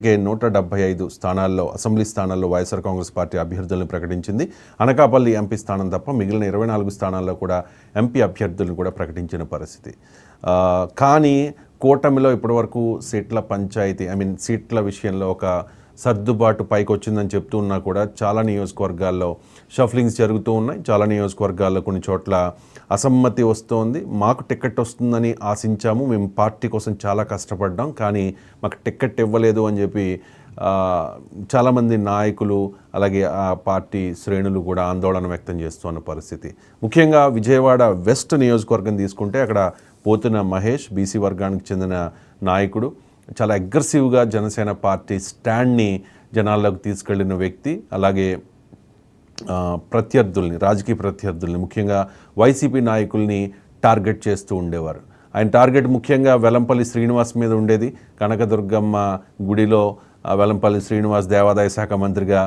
175 స్థానాల్లో అసెంబ్లీ స్థానాల్లో వైఎస్ఆర్ కాంగ్రెస్ పార్టీ అభ్యర్థులను ప్రకటించింది. అనకాపల్లి ఎంపీ స్థానం తప్ప మిగిలిన 24 స్థానాల్లో కూడా ఎంపీ అభ్యర్థులను కూడా ప్రకటించిన పరిస్థితి. కానీ కూటమిలో ఇప్పటివరకు సీట్ల పంచాయతీ సీట్ల విషయంలో ఒక సర్దుబాటు పైకి వచ్చిందని చెప్తూ ఉన్నా కూడా చాలా నియోజకవర్గాల్లో షఫ్లింగ్స్ జరుగుతూ ఉన్నాయి. చాలా నియోజకవర్గాల్లో కొన్ని చోట్ల అసమ్మతి వస్తోంది. మాకు టికెట్ వస్తుందని ఆశించాము, మేము పార్టీ కోసం చాలా కష్టపడ్డాం, కానీ మాకు టికెట్ ఇవ్వలేదు అని చెప్పి చాలామంది నాయకులు అలాగే ఆ పార్టీ శ్రేణులు కూడా ఆందోళన వ్యక్తం చేస్తున్న పరిస్థితి. ముఖ్యంగా విజయవాడ వెస్ట్ నియోజకవర్గం తీసుకుంటే అక్కడ పోతున్న మహేష్ బీసీ వర్గానికి చెందిన నాయకుడు, చాలా అగ్రెసివ్గా జనసేన పార్టీ స్టాండ్ని జనాల్లోకి తీసుకెళ్లిన వ్యక్తి. అలాగే ప్రత్యర్థుల్ని, రాజకీయ ప్రత్యర్థుల్ని, ముఖ్యంగా వైసీపీ నాయకుల్ని టార్గెట్ చేస్తూ ఉండేవారు. ఆయన టార్గెట్ ముఖ్యంగా వెల్లంపల్లి శ్రీనివాస్ మీద ఉండేది. కనకదుర్గమ్మ గుడిలో వెల్లంపల్లి శ్రీనివాస్ దేవాదాయ శాఖ మంత్రిగా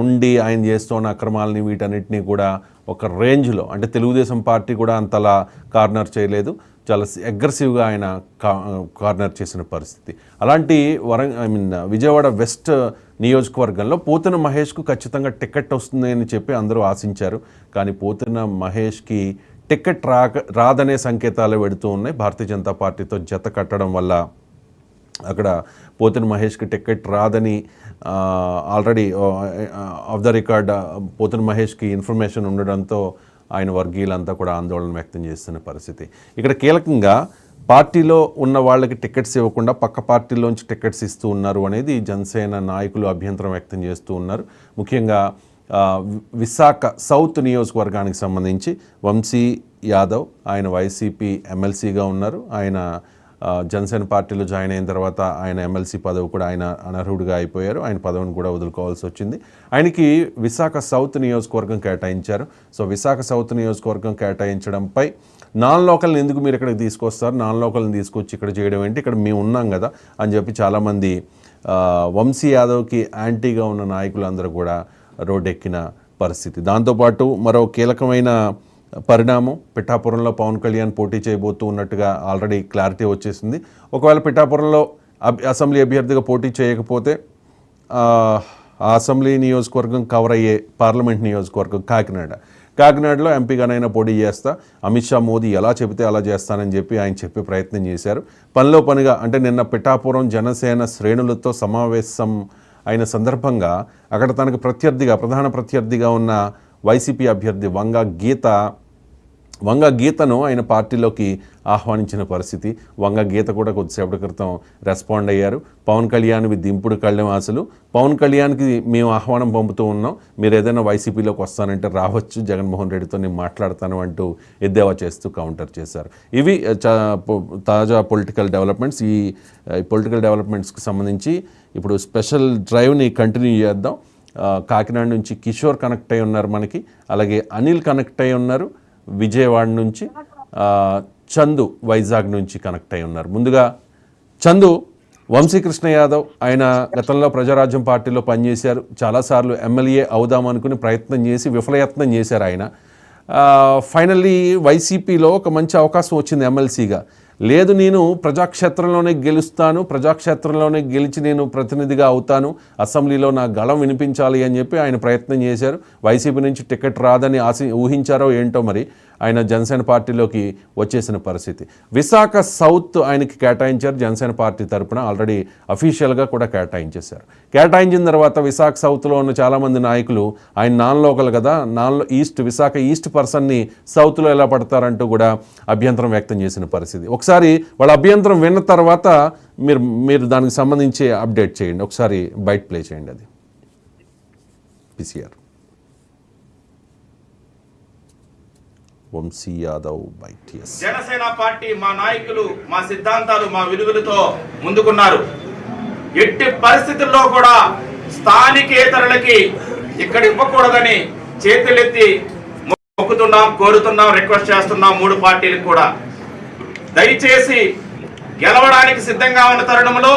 ఉండి ఆయన చేస్తున్న అక్రమాలని వీటన్నిటినీ కూడా ఒక రేంజ్లో, అంటే తెలుగుదేశం పార్టీ కూడా అంతలా కార్నర్ చేయలేదు, చాలా అగ్రెసివ్గా ఆయన కార్నర్ చేసిన పరిస్థితి. అలాంటి విజయవాడ వెస్ట్ నియోజకవర్గంలో పోతున్న మహేష్కు ఖచ్చితంగా టికెట్ వస్తుంది అని చెప్పి అందరూ ఆశించారు. కానీ పోతున్న మహేష్కి టికెట్ రాదనే సంకేతాలు పెడుతూ ఉన్నాయి. భారతీయ జనతా పార్టీతో జత కట్టడం వల్ల అక్కడ పోతున్న మహేష్కి టికెట్ రాదని ఆల్రెడీ ఆఫ్ ద రికార్డ్ పోతున్న మహేష్కి ఇన్ఫర్మేషన్ ఉండడంతో ఆయన వర్గీయులంతా కూడా ఆందోళన వ్యక్తం చేస్తున్న పరిస్థితి. ఇక్కడ కీలకంగా పార్టీలో ఉన్న వాళ్ళకి టికెట్స్ ఇవ్వకుండా పక్క పార్టీలోంచి టికెట్స్ ఇస్తూ ఉన్నారు అనేది జనసేన నాయకులు అభ్యంతరం వ్యక్తం చేస్తూ ఉన్నారు. ముఖ్యంగా విశాఖ సౌత్ నియోజకవర్గానికి సంబంధించి వంశీ యాదవ్, ఆయన వైసీపీ ఎమ్మెల్సీగా ఉన్నారు. ఆయన జనసేన పార్టీలో జాయిన్ అయిన తర్వాత ఆయన ఎమ్మెల్సీ పదవి కూడా ఆయన అనర్హుడిగా అయిపోయారు. ఆయన పదవిని కూడా వదులుకోవాల్సి వచ్చింది. ఆయనకి విశాఖ సౌత్ నియోజకవర్గం కేటాయించారు. సో విశాఖ సౌత్ నియోజకవర్గం కేటాయించడంపై నాన్ లోకల్ని ఎందుకు మీరు ఇక్కడికి తీసుకొస్తారు, నాన్ లోకల్ని తీసుకొచ్చి ఇక్కడ చేయడం ఏంటి, ఇక్కడ మేము ఉన్నాం కదా అని చెప్పి చాలామంది వంశీ యాదవ్కి యాంటీగా ఉన్న నాయకులందరూ కూడా రోడ్డెక్కిన పరిస్థితి. దాంతోపాటు మరో కీలకమైన పరిణామం, పిఠాపురంలో పవన్ కళ్యాణ్ పోటీ చేయబోతూ ఉన్నట్టుగా ఆల్రెడీ క్లారిటీ వచ్చేసింది. ఒకవేళ పిఠాపురంలో అసెంబ్లీ అభ్యర్థిగా పోటీ చేయకపోతే ఆ అసెంబ్లీ నియోజకవర్గం కవర్ అయ్యే పార్లమెంట్ నియోజకవర్గం కాకినాడలో ఎంపీగానైనా పోటీ చేస్తా, అమిత్ షా మోదీ ఎలా చెబితే అలా చేస్తానని చెప్పి ఆయన చెప్పే ప్రయత్నం చేశారు. పనిలో పనిగా అంటే నిన్న పిఠాపురం జనసేన శ్రేణులతో సమావేశం అయిన సందర్భంగా అక్కడ తనకు ప్రధాన ప్రత్యర్థిగా ఉన్న వైసీపీ అభ్యర్థి వంగ గీతను ఆయన పార్టీలోకి ఆహ్వానించిన పరిస్థితి. వంగ గీత కూడా కొద్దిసేపటి క్రితం రెస్పాండ్ అయ్యారు. పవన్ కళ్యాణ్వి దింపుడు కళ్ళెం ఆశలు, పవన్ కళ్యాణ్కి మేము ఆహ్వానం పంపుతూ ఉన్నాం, మీరు ఏదైనా వైసీపీలోకి వస్తానంటే రావచ్చు, జగన్మోహన్ రెడ్డితో నేను మాట్లాడతాను అంటూ ఎద్దేవా చేస్తూ కౌంటర్ చేశారు. ఇవి తాజా పొలిటికల్ డెవలప్మెంట్స్. ఈ పొలిటికల్ డెవలప్మెంట్స్కి సంబంధించి ఇప్పుడు స్పెషల్ డ్రైవ్ని కంటిన్యూ చేద్దాం. కాకినాడ నుంచి కిషోర్ కనెక్ట్ అయి ఉన్నారు మనకి, అలాగే అనిల్ కనెక్ట్ అయి ఉన్నారు విజయవాడ నుంచి, చందు వైజాగ్ నుంచి కనెక్ట్ అయి ఉన్నారు. ముందుగా చందు, వంశీకృష్ణ యాదవ్ ఆయన గతంలో ప్రజారాజ్యం పార్టీలో పనిచేశారు, చాలాసార్లు ఎమ్మెల్యే అవుదామనుకుని ప్రయత్నం చేసి విఫలయత్నం చేశారు ఆయన. ఫైనల్లీ వైసీపీలో ఒక మంచి అవకాశం వచ్చింది ఎమ్మెల్సీగా. లేదు, నేను ప్రజాక్షేత్రంలోనే గెలుస్తాను, ప్రజాక్షేత్రంలోనే గెలిచి నేను ప్రతినిధిగా అవుతాను, అసెంబ్లీలో నా గళం వినిపించాలి అని చెప్పి ఆయన ప్రయత్నం చేశారు. వైసీపీ నుంచి టికెట్ రాదని ఊహించారో ఏంటో మరి ఆయన జనసేన పార్టీలోకి వచ్చేసిన పరిస్థితి. విశాఖ సౌత్ ఆయనకి కేటాయించారు జనసేన పార్టీ తరపున, ఆల్రెడీ అఫీషియల్గా కూడా కేటాయించేశారు. కేటాయించిన తర్వాత విశాఖ సౌత్లో ఉన్న చాలామంది నాయకులు ఆయన నాన్ లోకల్ కదా, విశాఖ ఈస్ట్ పర్సన్ని సౌత్లో ఎలా పడతారంటూ కూడా అభ్యంతరం వ్యక్తం చేసిన పరిస్థితి. ఒకసారి వాళ్ళ అభ్యంతరం విన్న తర్వాత మీరు దానికి సంబంధించి అప్డేట్ చేయండి, ఒకసారి బయట ప్లే చేయండి. అది PCR Vamshi Yadav byte. Janasena party మా నాయకులు మా సిద్ధాంతాలు మా విలువలతో ముందుకున్నారు. ఎట్టి పరిస్థితుల్లో కూడా స్థానికేతరులకి ఇక్కడ ఇవ్వకూడదని చేతులెత్తి మొక్కుతున్నాం, కోరుతున్నాం, రిక్వెస్ట్ చేస్తున్నాం 3 పార్టీలకు కూడా. దయచేసి గెలవడానికి సిద్ధంగా ఉన్న తరుణంలో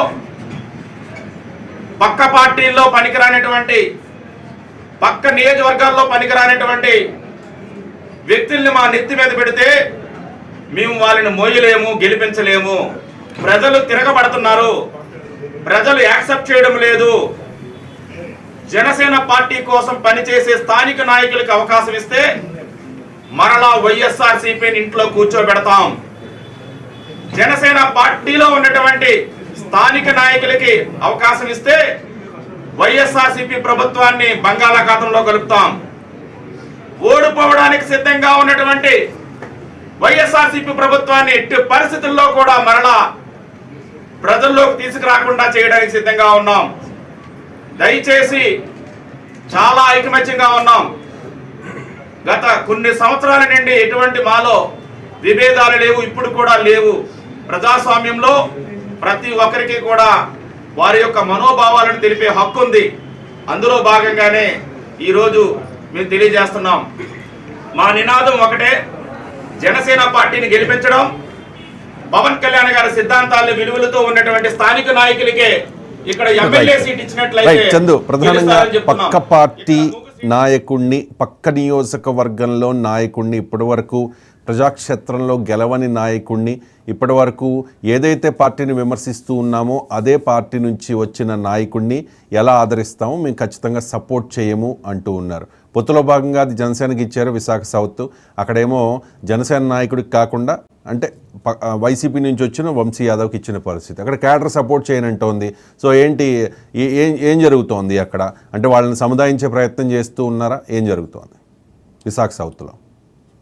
పక్క పార్టీల్లో పనికిరానటువంటి, పక్క నియోజకవర్గాల్లో పనికిరానటువంటి వ్యక్తుల్ని మా నెత్తి మీద పెడితే మేము వాళ్ళని మోయలేము, గెలిపించలేము. ప్రజలు తిరగబడుతున్నారు. ప్రజలు యాక్సెప్ట్ చేయడం లేదు. జనసేన పార్టీ కోసం పనిచేసే స్థానిక నాయకులకు అవకాశం ఇస్తే మరలా వైఎస్ఆర్సీపీని ఇంట్లో కూర్చోబెడతాం. జనసేన పార్టీలో ఉన్నటువంటి స్థానిక నాయకులకి అవకాశం ఇస్తే వైఎస్ఆర్సీపీ ప్రభుత్వాన్ని బంగాళాఖాతంలో కలుపుతాం. ఓడిపోవడానికి సిద్ధంగా ఉన్నటువంటి వైఎస్ఆర్సీపీ ప్రభుత్వాన్ని ఎట్టి పరిస్థితుల్లో కూడా మరలా ప్రజల్లోకి తీసుకురాకుండా చేయడానికి సిద్ధంగా ఉన్నాం. దయచేసి చాలా ఐకమత్యంగా ఉన్నాం. గత కొన్ని సంవత్సరాల నుండి ఎటువంటి మాలో విభేదాలు లేవు, ఇప్పుడు కూడా లేవు. ప్రజాస్వామ్యంలో ప్రతి ఒక్కరికి కూడా వారి యొక్క మనోభావాలను తెలిపే హక్కు ఉంది. అందులో భాగంగానే ఈరోజు మేము తెలియజేస్తున్నాం. మా నినాదం ఒకటే, జనసేన పార్టీని గెలిపించడం, పవన్ కళ్యాణ్ గారి సిద్ధాంతాలు విలువలతో ఉన్నటువంటి స్థానిక నాయకులకే ఇక్కడ ఎమ్మెల్యే సీట్ ఇచ్చినట్లయితే చందు, ప్రధానంగా పక్క పార్టీ నాయకుడిని, పక్క నియోజకవర్గంలో నాయకుడిని, ఇప్పటి వరకు ప్రజాక్షేత్రంలో గెలవని నాయకుడిని, ఇప్పటి వరకు ఏదైతే పార్టీని విమర్శిస్తూ ఉన్నామో అదే పార్టీ నుంచి వచ్చిన నాయకుడిని ఎలా ఆదరిస్తామో మేము ఖచ్చితంగా సపోర్ట్ చేయము అంటూ ఉన్నారు. పొత్తులో భాగంగా అది జనసేనకి ఇచ్చారు విశాఖ సౌత్. అక్కడేమో జనసేన నాయకుడికి కాకుండా అంటే వైసీపీ నుంచి వచ్చిన వంశీ యాదవ్కి ఇచ్చిన పరిస్థితి. అక్కడ క్యాడర్ సపోర్ట్ చేయనంటోంది. సో ఏంటి, ఏం జరుగుతోంది అక్కడ? అంటే వాళ్ళని సముదాయించే ప్రయత్నం చేస్తూ ఉన్నారా? ఏం జరుగుతోంది విశాఖ సౌత్లో?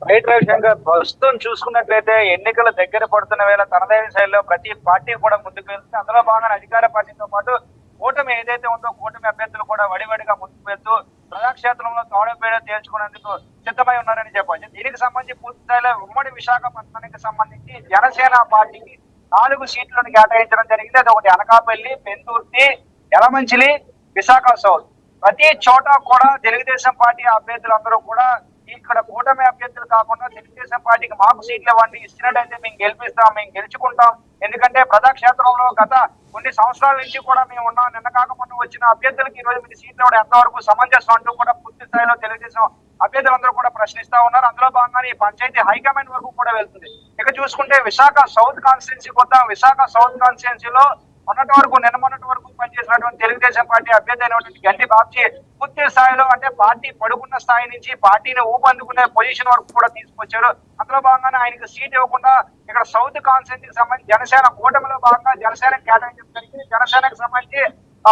రైట్ రవిశంకర్, ప్రస్తుతం చూసుకున్నట్లయితే ఎన్నికల దగ్గర పడుతున్న వేళ తనదైన శైలిలో ప్రతి పార్టీ కూడా ముందుకు వెళ్తుంది. అందులో భాగంగా అధికార పార్టీతో పాటు కూటమి ఏదైతే ఉందో కూటమి అభ్యర్థులు కూడా వడివడిగా ముందుకు వెళ్తూ ప్రజాక్షేత్రంలో తాడుపేడ తేల్చుకునేందుకు సిద్ధమై ఉన్నారని చెప్పవచ్చు. దీనికి సంబంధించి పూర్తి స్థాయిలో ఉమ్మడి విశాఖపట్నానికి సంబంధించి జనసేన పార్టీకి 4 సీట్లను కేటాయించడం జరిగింది. అది ఒకటి అనకాపల్లి, పెందుర్తి, యలమంచిలి, విశాఖ సౌత్. ప్రతి చోట కూడా తెలుగుదేశం పార్టీ అభ్యర్థులందరూ కూడా ఇక్కడ కూటమి అభ్యర్థులు కాకుండా తెలుగుదేశం పార్టీకి మాకు సీట్లు ఇవ్వండి, ఇచ్చినట్టయితే మేము గెలిపిస్తాం, మేము గెలుచుకుంటాం. ఎందుకంటే ప్రజాక్షేత్రంలో గత కొన్ని సంవత్సరాల నుంచి కూడా మేము ఉన్నాం. నిన్న కాకుండా వచ్చిన అభ్యర్థులకు ఈ రోజు మీరు సీట్లు ఇవ్వడం ఎంతవరకు సమంజసం అంటూ కూడా పూర్తి స్థాయిలో తెలుగుదేశం అభ్యర్థులందరూ కూడా ప్రశ్నిస్తా ఉన్నారు. అందులో భాగంగానే ఈ పంచాయతీ హైకమాండ్ వరకు కూడా వెళ్తుంది. ఇక చూసుకుంటే విశాఖ సౌత్ కాన్స్టిట్యున్సీకి వద్దాం. విశాఖ సౌత్ కాన్స్టిట్యున్సీలో మొన్నటి వరకు పనిచేసినటువంటి తెలుగుదేశం పార్టీ అభ్యర్థి అయినటువంటి గంటి బాబ్జీ పూర్తి స్థాయిలో అంటే పార్టీ పడుకున్న స్థాయి నుంచి పార్టీని ఊపందుకునే పొజిషన్ వరకు కూడా తీసుకొచ్చారు. అందులో భాగంగానే ఆయనకు సీట్ ఇవ్వకుండా ఇక్కడ సౌత్ కాన్స్టిట్యున్సీకి సంబంధించి జనసేన కూటమిలో భాగంగా జనసేనకు కేటాయించడం జరిగింది. జనసేనకు సంబంధించి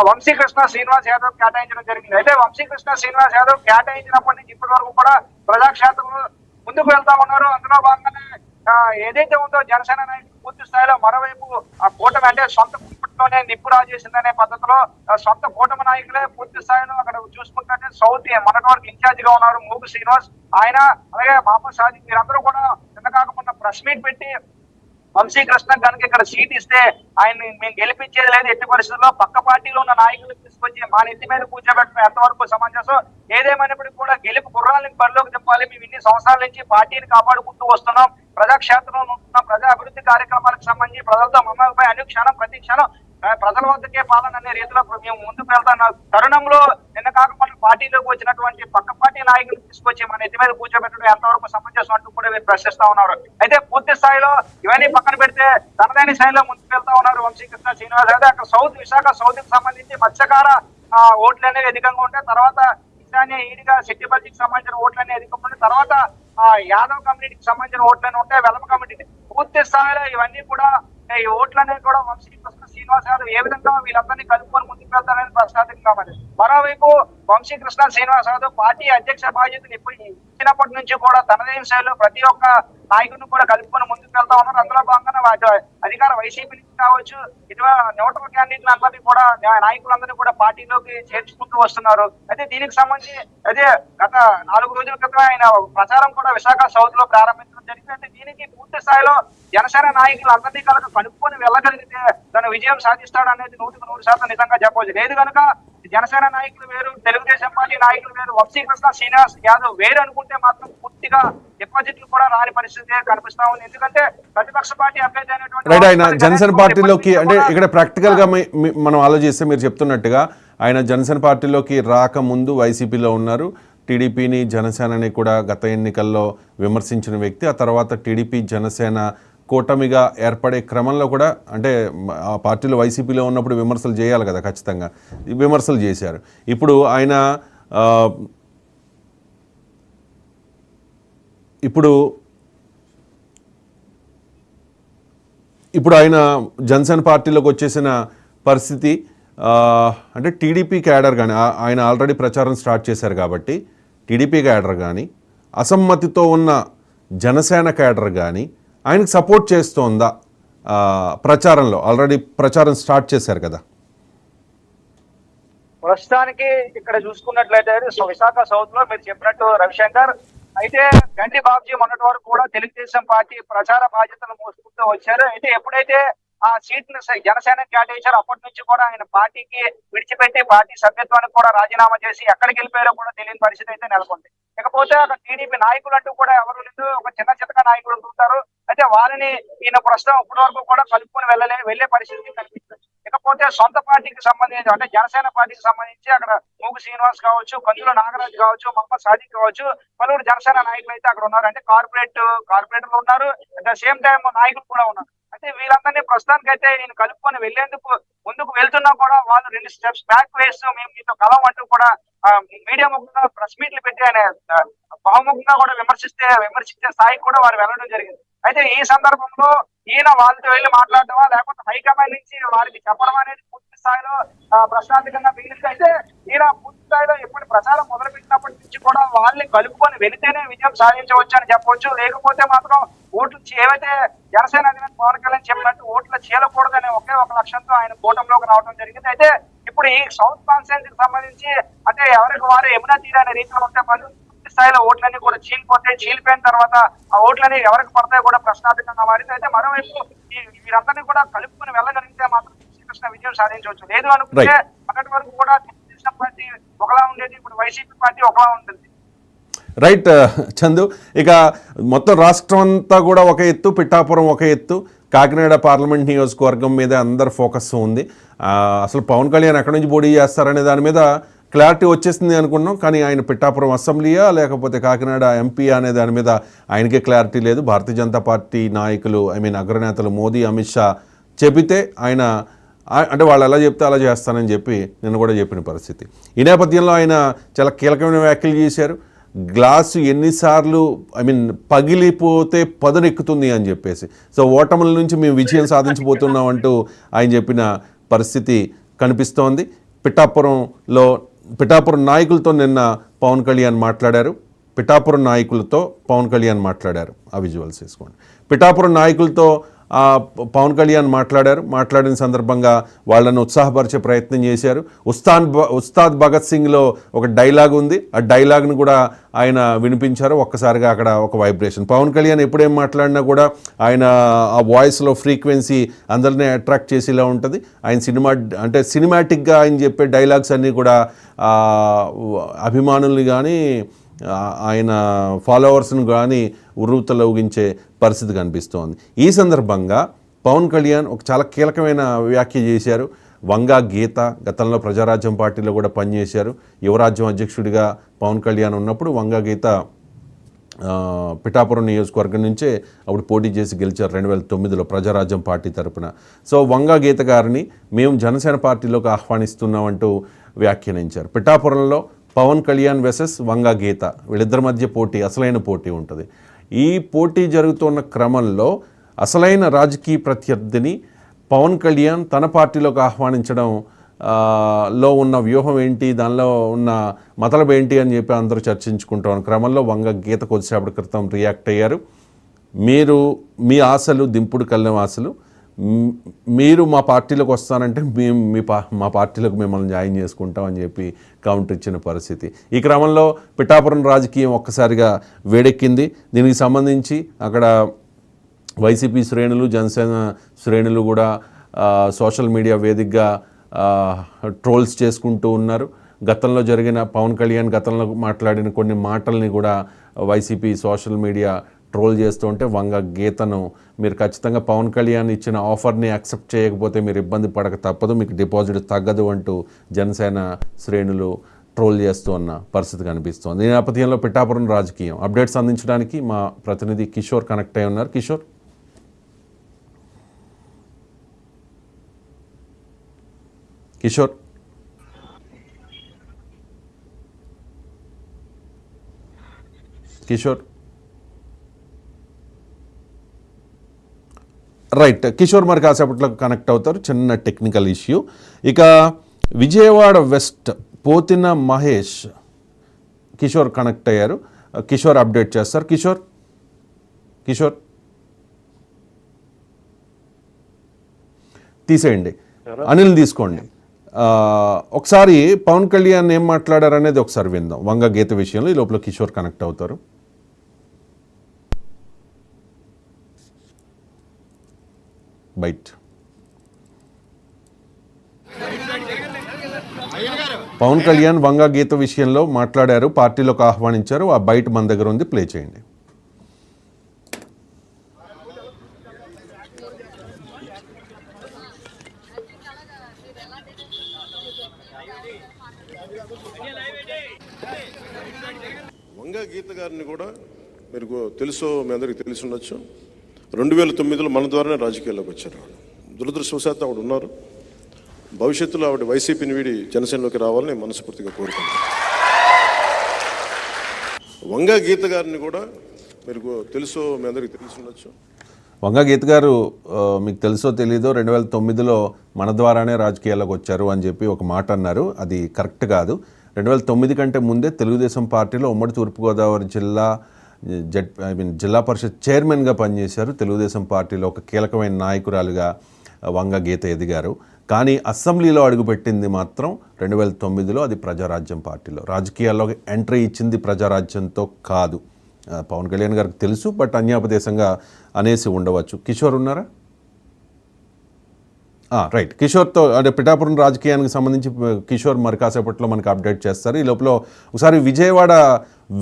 వంశీకృష్ణ శ్రీనివాస్ యాదవ్ కేటాయించడం జరిగింది. అయితే వంశీకృష్ణ శ్రీనివాస్ యాదవ్ కేటాయించినప్పటి నుంచి ఇప్పటి వరకు కూడా ప్రజాక్షేత్రంలో ముందుకు వెళ్తా ఉన్నారు. అందులో భాగంగానే ఏదైతే ఉందో జనసేన నాయకులు పూర్తి స్థాయిలో మరోవైపు ఆ కూటమి అంటే సొంత కుటుంబంలోనే నిప్పు రాజేసిందనే పద్ధతిలో సొంత కూటమి నాయకులే పూర్తి స్థాయిలో అక్కడ చూసుకుంటే సౌత్ మొన్నటి వరకు ఇన్ఛార్జ్ గా ఉన్నారు మూగు శ్రీనివాస్, ఆయన అలాగే మహమ్మద్ సాదిక్, వీరందరూ కూడా నిన్న కాకుండా ప్రెస్ మీట్ పెట్టి వంశీకృష్ణ కనుక ఇక్కడ సీట్ ఇస్తే ఆయన్ని మేము గెలిపించేది లేదు, ఎట్టి పరిస్థితుల్లో పక్క పార్టీలో ఉన్న నాయకులు తీసుకొచ్చి మా నెత్తి మీద కూర్చోబెట్టడం ఎంతవరకు సమంజసం. ఏదేమైనప్పటికీ కూడా గెలుపు గుర్రాలను బరిలోకి తిప్పాలి. మేము ఇన్ని సంవత్సరాల నుంచి పార్టీని కాపాడుకుంటూ వస్తున్నాం. ప్రజాక్షేత్రంలో ఉన్న ప్రజా అభివృద్ధి కార్యక్రమాలకు సంబంధించి ప్రజలతో మమ్మల్పై అనుక్షణం ప్రతి క్షణం ప్రజల వద్దకే పాలన అనే రీతిలో మేము ముందుకు వెళ్తాం. తరుణంలో నిన్న కాకుండా పార్టీలోకి వచ్చినటువంటి పక్క పార్టీ నాయకులు తీసుకొచ్చి మన ఎత్తి మీద కూర్చోబెట్టడం ఎంతవరకు సమంజసం అంటూ కూడా వీరు ప్రశ్నిస్తా ఉన్నారు. అయితే పూర్తి స్థాయిలో ఇవన్నీ పక్కన పెడితే తనదైన స్థాయిలో ముందుకు వెళ్తా ఉన్నారు వంశీకృష్ణ శ్రీనివాస్. అయితే అక్కడ సౌత్ విశాఖ సౌత్ కి సంబంధించి మత్స్యకార ఓట్లు అనేవి అధికంగా ఉంటాయి. తర్వాత ఈశాన్య ఈడిగా శెట్టిపల్లికి సంబంధించిన ఓట్లు అనేవి అధికంగా ఉంటాయి. తర్వాత యాదవ్ కమ్యూనిటీకి సంబంధించిన ఓట్లని ఉంటాయి, వెలమ కమ్యూనిటీ. పూర్తి స్థాయిలో ఇవన్నీ కూడా ఈ ఓట్లు అనేవి కూడా వంశీకృష్ణ శ్రీనివాస్ యాదవ్ ఏ విధంగా వీళ్ళందరినీ కలుపుకొని ముందుకు వెళ్తారనేది ప్రశ్నార్థకంగా మరి. మరోవైపు వంశీకృష్ణ శ్రీనివాస్ యాదవ్ పార్టీ అధ్యక్ష బాధ్యతలు ఇచ్చినప్పటి నుంచి కూడా తనదైన శైలిలో ప్రతి ఒక్క నాయకుడిని కూడా కలుపుకొని ముందుకు వెళ్తా ఉన్నారు. అందులో భాగంగా అధికార వైసీపీ నుంచి కావచ్చు, ఇటీవల న్యూట్రల్ క్యాండిడేట్లందరినీ కూడా నాయకులందరినీ కూడా పార్టీలోకి చేర్చుకుంటూ వస్తున్నారు. అయితే దీనికి సంబంధించి అదే గత 4 రోజుల క్రితం ఆయన ప్రచారం కూడా విశాఖ సౌత్ లో ప్రారంభించడం జరిగింది. అయితే దీనికి పూర్తి స్థాయిలో జనసేన నాయకులు అందరినీ కలుపుకొని వెళ్ళగలిగితే తన విజయం సాధిస్తాడు అనేది 100% నిజంగా చెప్పవచ్చు. లేదు కనుక జనసేన నాయకులు వేరు, తెలుగుదేశం పార్టీ నాయకులు వేరు, వంశీకృష్ణ శ్రీనివాస్ యాదవ్ వేరు అనుకుంటే మాత్రం పూర్తిగా డిపాజిట్లు కూడా రాని పరిస్థితి కనిపిస్తా ఉంది. ఎందుకంటే ప్రతిపక్ష పార్టీ అభ్యర్థి అనేటువంటి ఆయన జనసేన పార్టీలోకి అంటే ఇక్కడ ప్రాక్టికల్ గా మనం ఆలోచిస్తే మీరు చెప్తున్నట్టుగా ఆయన జనసేన పార్టీలోకి రాకముందు వైసీపీలో ఉన్నారు. టీడీపీని జనసేనని కూడా గత ఎన్నికల్లో విమర్శించిన వ్యక్తి. ఆ తర్వాత టీడీపీ జనసేన కూటమిగా ఏర్పడే క్రమంలో కూడా అంటే ఆ పార్టీలో వైసీపీలో ఉన్నప్పుడు విమర్శలు చేయాలి కదా, ఖచ్చితంగా విమర్శలు చేశారు. ఇప్పుడు ఆయన ఇప్పుడు ఆయన జనసేన పార్టీలోకి వచ్చేసిన పరిస్థితి అంటే టీడీపీ క్యాడర్ కానీ ఆయన ఆల్రెడీ ప్రచారం స్టార్ట్ చేశారు కాబట్టి టీడీపీ క్యాడర్ కానీ అసమ్మతితో ఉన్న జనసేన క్యాడర్ కానీ ఆయనకు సపోర్ట్ చేస్తోందా? ప్రచారంలో ఆల్రెడీ ప్రచారం స్టార్ట్ చేశారు కదా. ప్రస్తుతానికి ఇక్కడ చూసుకున్నట్లయితే విశాఖ సౌత్ లో మీరు చెప్పినట్టు రవిశంకర్ అయితే గంటి బాబుజీ మొన్నటి వరకు కూడా తెలుగుదేశం పార్టీ ప్రచార బాధ్యతలు మోసుకుంటూ వచ్చారు. అయితే ఎప్పుడైతే ఆ సీట్ ను జనసేన కేటాయించారు అప్పటి నుంచి కూడా ఆయన పార్టీకి విడిచిపెట్టి పార్టీ సభ్యత్వానికి కూడా రాజీనామా చేసి ఎక్కడికి వెళ్ళిపోయారో కూడా తెలియని పరిస్థితి అయితే నెలకొంది. ఇకపోతే అక్కడ టీడీపీ నాయకులు అంటూ కూడా ఎవరు లేదు, ఒక చిన్న చితక నాయకులు ఉంటారు. అయితే వారిని ఈయన ప్రస్తుతం ఇప్పటి వరకు కూడా కలుపుకొని వెళ్లే పరిస్థితి కనిపిస్తుంది. ఇకపోతే సొంత పార్టీకి సంబంధించి అంటే జనసేన పార్టీకి సంబంధించి అక్కడ మూగు శ్రీనివాస్ కావచ్చు, కందుల నాగరాజు కావచ్చు, మహమ్మద్ సాదిక్ కావచ్చు, పలువురు జనసేన నాయకులు అయితే అక్కడ ఉన్నారు. అంటే కార్పొరేటర్లు ఉన్నారు, అట్ ద సేమ్ టైం నాయకులు కూడా ఉన్నారు. అయితే వీళ్ళందరినీ ప్రస్తుతానికి అయితే నేను కలుపుకొని వెళ్లేందుకు ముందుకు వెళ్తున్నా కూడా వాళ్ళు 2 స్టెప్స్ బ్యాక్ వేస్తూ మేము మీతో కలవం అంటూ కూడా మీడియా ముఖంగా ప్రెస్ మీట్లు పెట్టి ఆయన బహుముఖంగా కూడా విమర్శించే స్థాయికి కూడా వారు వెళ్ళడం జరిగింది. అయితే ఈ సందర్భంలో ఈయన వాళ్ళతో వెళ్ళి మాట్లాడటమా లేకపోతే హైకమాండ్ నుంచి వారికి చెప్పడం అనేది పూర్తి స్థాయిలో ప్రశ్నార్థకంగా మిగిలింది. అయితే ఈయన పూర్తి స్థాయిలో ఎప్పుడు ప్రచారం మొదలుపెట్టినప్పటి నుంచి కూడా వాళ్ళని కలుపుకొని వెళితేనే విజయం సాధించవచ్చు అని చెప్పవచ్చు. లేకపోతే మాత్రం ఓట్లు ఏవైతే జనసేన అధినేత పవన్ కళ్యాణ్ చెప్పినట్టు ఓట్లు చీలకూడదనే ఒకే ఒక లక్ష్యంతో ఆయన కూటమిలోకి రావడం జరిగింది. అయితే ఇప్పుడు ఈ సౌత్ కాన్స్టిట్యున్సీ కి సంబంధించి అంటే ఎవరికి వారు యమునా తీర అనే రీతిలో ఉంటే పూర్తి స్థాయిలో ఓట్లన్నీ కూడా చీలిపోయిన తర్వాత ఆ ఓట్లని ఎవరికి పడతాయో కూడా ప్రశ్నార్థకంగా మారింది. అయితే మరోవైపు వీరందరినీ కూడా కలుపుకొని వెళ్ళగలిగితే మాత్రం శ్రీకృష్ణ విజయం సాధించవచ్చు. లేదు అనుకుంటే అక్కడి వరకు కూడా తెలుగుదేశం పార్టీ ఒకలా ఉండేది, ఇప్పుడు వైసీపీ పార్టీ ఒకలా ఉంటుంది. రైట్ చందు, ఇక మొత్తం రాష్ట్రం అంతా కూడా ఒక ఎత్తు, పిఠాపురం ఒక ఎత్తు, కాకినాడ పార్లమెంట్ నియోజకవర్గం మీద అందరు ఫోకస్ ఉంది. అసలు పవన్ కళ్యాణ్ ఎక్కడి నుంచి పోటీ చేస్తారనే దాని మీద క్లారిటీ వచ్చేసింది అనుకున్నాం. కానీ ఆయన పిఠాపురం అసెంబ్లీయా లేకపోతే కాకినాడ ఎంపీ అనే దాని మీద ఆయనకే క్లారిటీ లేదు. భారతీయ జనతా పార్టీ నాయకులు అగ్రనేతలు మోదీ, అమిత్ షా చెబితే ఆయన అంటే వాళ్ళు ఎలా చెప్తే అలా చేస్తానని చెప్పి నిన్న కూడా చెప్పిన పరిస్థితి. ఈ నేపథ్యంలో ఆయన చాలా కీలకమైన వ్యాఖ్యలు చేశారు. గ్లాసు ఎన్నిసార్లు పగిలిపోతే పదునెక్కుతుంది అని చెప్పేసి, సో ఓటముల నుంచి మేము విజయం సాధించబోతున్నాం అంటూ ఆయన చెప్పిన పరిస్థితి కనిపిస్తోంది. పిఠాపురం నాయకులతో నిన్న పవన్ కళ్యాణ్ మాట్లాడారు. ఆ విజువల్స్ వేసుకోండి. పిఠాపురం నాయకులతో పవన్ కళ్యాణ్ మాట్లాడిన సందర్భంగా వాళ్ళను ఉత్సాహపరిచే ప్రయత్నం చేశారు. ఉస్తాద్ భగత్ సింగ్లో ఒక డైలాగ్ ఉంది, ఆ డైలాగ్ను కూడా ఆయన వినిపించారు. ఒక్కసారిగా అక్కడ ఒక వైబ్రేషన్. పవన్ కళ్యాణ్ ఎప్పుడేం మాట్లాడినా కూడా ఆయన ఆ వాయిస్లో ఫ్రీక్వెన్సీ అందరినీ అట్రాక్ట్ చేసేలా ఉంటుంది. ఆయన సినిమాటిక్గా ఆయన చెప్పే డైలాగ్స్ అన్నీ కూడా అభిమానుల్ని కానీ ఆయన ఫాలోవర్స్ను కానీ ఉర్రూతలూగించే పరిస్థితి కనిపిస్తోంది. ఈ సందర్భంగా పవన్ కళ్యాణ్ ఒక చాలా కీలకమైన వ్యాఖ్య చేశారు. వంగా గీత గతంలో ప్రజారాజ్యం పార్టీలో కూడా పనిచేశారు. యువరాజ్యం అధ్యక్షుడిగా పవన్ కళ్యాణ్ ఉన్నప్పుడు వంగా గీత పిఠాపురం నియోజకవర్గం నుంచే అప్పుడు పోటీ చేసి గెలిచారు 2009లో ప్రజారాజ్యం పార్టీ తరపున. సో వంగా గీత గారిని మేము జనసేన పార్టీలోకి ఆహ్వానిస్తున్నామంటూ వ్యాఖ్యానించారు. పిఠాపురంలో పవన్ కళ్యాణ్ వెసెస్ వంగా గీత, వీళ్ళిద్దరి మధ్య అసలైన పోటీ ఉంటుంది. ఈ పోటీ జరుగుతున్న క్రమంలో అసలైన రాజకీయ ప్రత్యర్థిని పవన్ కళ్యాణ్ తన పార్టీలోకి ఆహ్వానించడం లో ఉన్న వ్యూహం ఏంటి, దానిలో ఉన్న మతలబు ఏంటి అని చెప్పి అందరూ చర్చించుకుంటాం క్రమంలో వంగ గీత కొద్దిసేపటి క్రితం రియాక్ట్ అయ్యారు. మీ ఆశలు దింపుడు కళ్ళెం ఆశలు, మీరు మా పార్టీలోకి వస్తానంటే మేము మా పార్టీలోకి మిమ్మల్ని జాయిన్ చేసుకుంటాం అని చెప్పి కౌంటర్ ఇచ్చిన పరిస్థితి. ఈ క్రమంలో పిఠాపురం రాజకీయం ఒక్కసారిగా వేడెక్కింది. దీనికి సంబంధించి అక్కడ వైసీపీ శ్రేణులు, జనసేన శ్రేణులు కూడా సోషల్ మీడియా వేదికగా ట్రోల్స్ చేసుకుంటూ ఉన్నారు. గతంలో జరిగిన పవన్ కళ్యాణ్ గతంలో మాట్లాడిన కొన్ని మాటల్ని కూడా వైసీపీ సోషల్ మీడియా ట్రోల్ చేస్తూ ఉంటే వంగ గీతను మీరు ఖచ్చితంగా పవన్ కళ్యాణ్ ఇచ్చిన ఆఫర్ని యాక్సెప్ట్ చేయకపోతే మీరు ఇబ్బంది పడక తప్పదు, మీకు డిపాజిట్ తగ్గదు అంటూ జనసేన శ్రేణులు ట్రోల్ చేస్తూ ఉన్న పరిస్థితి కనిపిస్తోంది. ఈ నేపథ్యంలో పిఠాపురం రాజకీయం అప్డేట్స్ అందించడానికి మా ప్రతినిధి కిషోర్ కనెక్ట్ అయి ఉన్నారు. కిషోర్. కిషోర్. రైట్, కిషోర్ మరి కాసేపట్లో కనెక్ట్ అవుతారు, చిన్న టెక్నికల్ ఇష్యూ. ఇక విజయవాడ వెస్ట్ పోతిన మహేష్, కిషోర్ కనెక్ట్ అయ్యారు, కిషోర్ అప్డేట్ చేస్తారు. కిషోర్ తీసేయండి, అనిల్ తీసుకోండి. ఒకసారి పవన్ కళ్యాణ్ ఏం మాట్లాడారు అనేది ఒకసారి విందాం వంగ గీత విషయంలో. ఈ లోపల కిషోర్ కనెక్ట్ అవుతారు. బైట్. పవన్ కళ్యాణ్ వంగ గీత విషయంలో మాట్లాడారు, పార్టీలోకి ఆహ్వానించారు. ఆ బైట్ మన దగ్గర ఉంది, ప్లే చేయండి. వంగ గీత గారిని కూడా మీరు తెలుసో, మీ అందరికీ తెలిసి ఉండొచ్చు, 2009లో మన ద్వారానే రాజకీయాల్లోకి వచ్చారు. దురదృష్టవశాత్తు ఆవిడ ఉన్నారు. భవిష్యత్తులో ఆవిడ వైసీపీని వీడి జనసేనలోకి రావాలని మనస్ఫూర్తిగా కోరుకుంటున్నాను. వంగ గీత గారిని కూడా మీరు తెలుసో, మీ అందరికీ తెలిసి ఉండొచ్చు. వంగ గీత గారు మీకు తెలుసో తెలీదో 2009లో మన ద్వారానే రాజకీయాల్లోకి వచ్చారు అని చెప్పి ఒక మాట అన్నారు. అది కరెక్ట్ కాదు. 2009 కంటే ముందే తెలుగుదేశం పార్టీలో ఉమ్మడి తూర్పుగోదావరి జిల్లా పరిషత్ చైర్మన్గా పనిచేశారు. తెలుగుదేశం పార్టీలో ఒక కీలకమైన నాయకురాలుగా వంగ గీత ఎదిగారు. కానీ అసెంబ్లీలో అడుగుపెట్టింది మాత్రం 2009లో, అది ప్రజారాజ్యం పార్టీలో. రాజకీయాల్లోకి ఎంట్రీ ఇచ్చింది ప్రజారాజ్యంతో కాదు. పవన్ కళ్యాణ్ గారికి తెలుసు, బట్ అన్యాపదేశంగా అనేసి ఉండవచ్చు. కిషోర్ ఉన్నారా? రైట్, కిషోర్తో అంటే పిఠాపురం రాజకీయానికి సంబంధించి కిషోర్ మరి కాసేపట్లో మనకు అప్డేట్ చేస్తారు. ఈ లోపల ఒకసారి విజయవాడ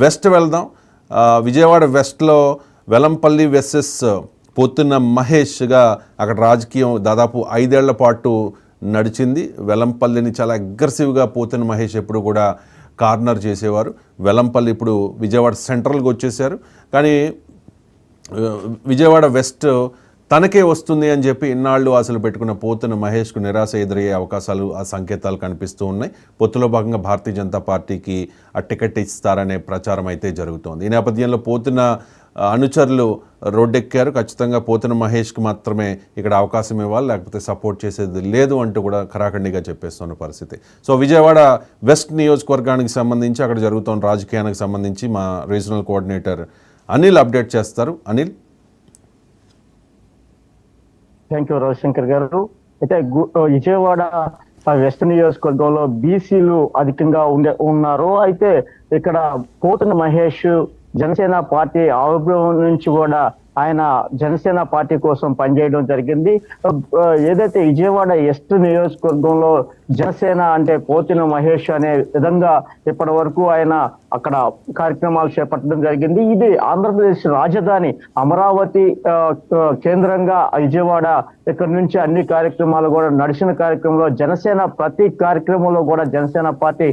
వెస్ట్ వెళ్దాం. విజయవాడ వెస్ట్లో వెలంపల్లి వెస్సెస్ పొత్తున్న మహేష్గా అక్కడ రాజకీయం దాదాపు 5 ఏళ్ల పాటు నడిచింది. వెలంపల్లిని చాలా అగ్రెసివ్గా పోతున్న మహేష్ ఎప్పుడు కూడా కార్నర్ చేసేవారు. వెలంపల్లి ఇప్పుడు విజయవాడ సెంట్రల్కి వచ్చేసారు. కానీ విజయవాడ వెస్ట్ తనకే వస్తుంది అని చెప్పి ఇన్నాళ్ళు ఆశలు పెట్టుకున్న పోతున్న మహేష్కు నిరాశ ఎదురయ్యే అవకాశాలు, ఆ సంకేతాలు కనిపిస్తూ ఉన్నాయి. పొత్తులో భాగంగా భారతీయ జనతా పార్టీకి ఆ టికెట్ ఇస్తారనే ప్రచారం అయితే జరుగుతోంది. ఈ నేపథ్యంలో పోతున్న అనుచరులు రోడ్డెక్కారు. ఖచ్చితంగా పోతున్న మహేష్కి మాత్రమే ఇక్కడ అవకాశం ఇవ్వాలి, లేకపోతే సపోర్ట్ చేసేది లేదు అంటూ కూడా ఖరాఖండిగా చెప్పేస్తున్న పరిస్థితి. సో విజయవాడ వెస్ట్ నియోజకవర్గానికి సంబంధించి అక్కడ జరుగుతున్న రాజకీయానికి సంబంధించి మా రీజనల్ కోఆర్డినేటర్ అనిల్ అప్డేట్ చేస్తారు. అనిల్. థ్యాంక్ యూ రవిశంకర్ గారు. అయితే విజయవాడ వెస్ట్ నియోజకవర్గంలో బీసీలు అధికంగా ఉన్నారు. అయితే ఇక్కడ పోతున్న మహేష్ జనసేన పార్టీ ఆవిర్భావం నుంచి కూడా ఆయన జనసేన పార్టీ కోసం పనిచేయడం జరిగింది. ఏదైతే విజయవాడ వెస్ట్ నియోజకవర్గంలో జనసేన అంటే పోతిన మహేష్ అనే విధంగా ఇప్పటి వరకు ఆయన అక్కడ కార్యక్రమాలు చేపట్టడం జరిగింది. ఇది ఆంధ్రప్రదేశ్ రాజధాని అమరావతి కేంద్రంగా విజయవాడ, ఇక్కడ నుంచి అన్ని కార్యక్రమాలు కూడా నడిచిన కార్యక్రమంలో జనసేన ప్రతి కార్యక్రమంలో కూడా జనసేన పార్టీ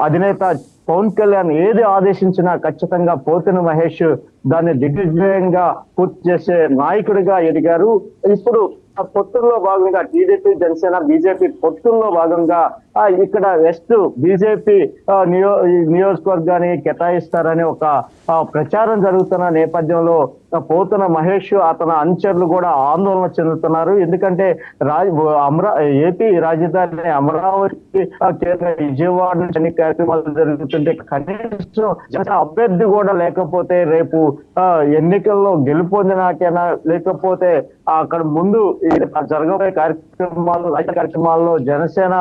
అధినేత పవన్ కళ్యాణ్ ఏది ఆదేశించినా ఖచ్చితంగా పోతిన మహేష్ దాన్ని దిగ్విజయంగా పూర్తి చేసే నాయకుడిగా ఎదిగారు. ఇప్పుడు పొత్తుల్లో భాగంగా టీడీపీ, జనసేన, బీజేపీ పొత్తుల్లో భాగంగా ఇక్కడ వెస్ట్ బీజేపీ నియోజకవర్గాన్ని కేటాయిస్తారని ఒక ప్రచారం జరుగుతున్న నేపథ్యంలో పోతున్న మహేష్ అతని అనుచరులు కూడా ఆందోళన చెందుతున్నారు. ఎందుకంటే ఏపీ రాజధాని అమరావతి కేంద్ర విజయవాడ నుంచి అన్ని కార్యక్రమాలు జరుగుతుంటే కనీసం అభ్యర్థి కూడా లేకపోతే రేపు ఎన్నికల్లో గెలుపొందినాకైనా, లేకపోతే అక్కడ ముందు జరగబోయే కార్యక్రమాల్లో జనసేన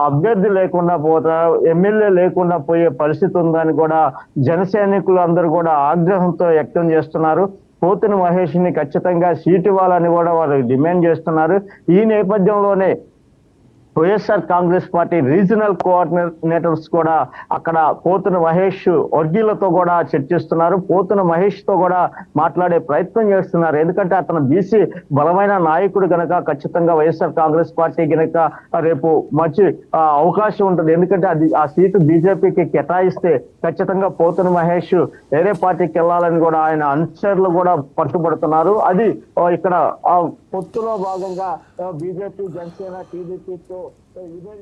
అభ్యర్థి లేకుండా పోతారు, ఎమ్మెల్యే లేకుండా పోయే పరిస్థితి ఉందని కూడా జన సైనికులు అందరూ కూడా ఆగ్రహంతో వ్యక్తం చేస్తున్నారు. పోతున్న మహేష్ ని ఖచ్చితంగా సీటు ఇవ్వాలని కూడా వారు డిమాండ్ చేస్తున్నారు. ఈ నేపథ్యంలోనే YSR Congress party regional coordinators కూడా అక్కడ పోతున్న మహేష్ వర్గీయులతో కూడా చర్చిస్తున్నారు. పోతున్న మహేష్ తో కూడా మాట్లాడే ప్రయత్నం చేస్తున్నారు. ఎందుకంటే అతను బీసీ బలమైన నాయకుడు గనక ఖచ్చితంగా వైఎస్ఆర్ కాంగ్రెస్ పార్టీ గనక రేపు మంచి అవకాశం ఉంటుంది. ఎందుకంటే ఆ సీటు బీజేపీకి కేటాయిస్తే ఖచ్చితంగా పోతున్న మహేష్ వేరే పార్టీకి వెళ్ళాలని కూడా ఆయన అనుచరులు కూడా పట్టుబడుతున్నారు. అది ఇక్కడ పొత్తులో భాగంగా బీజేపీ, జనసేన, టీడీపీతో ఇదే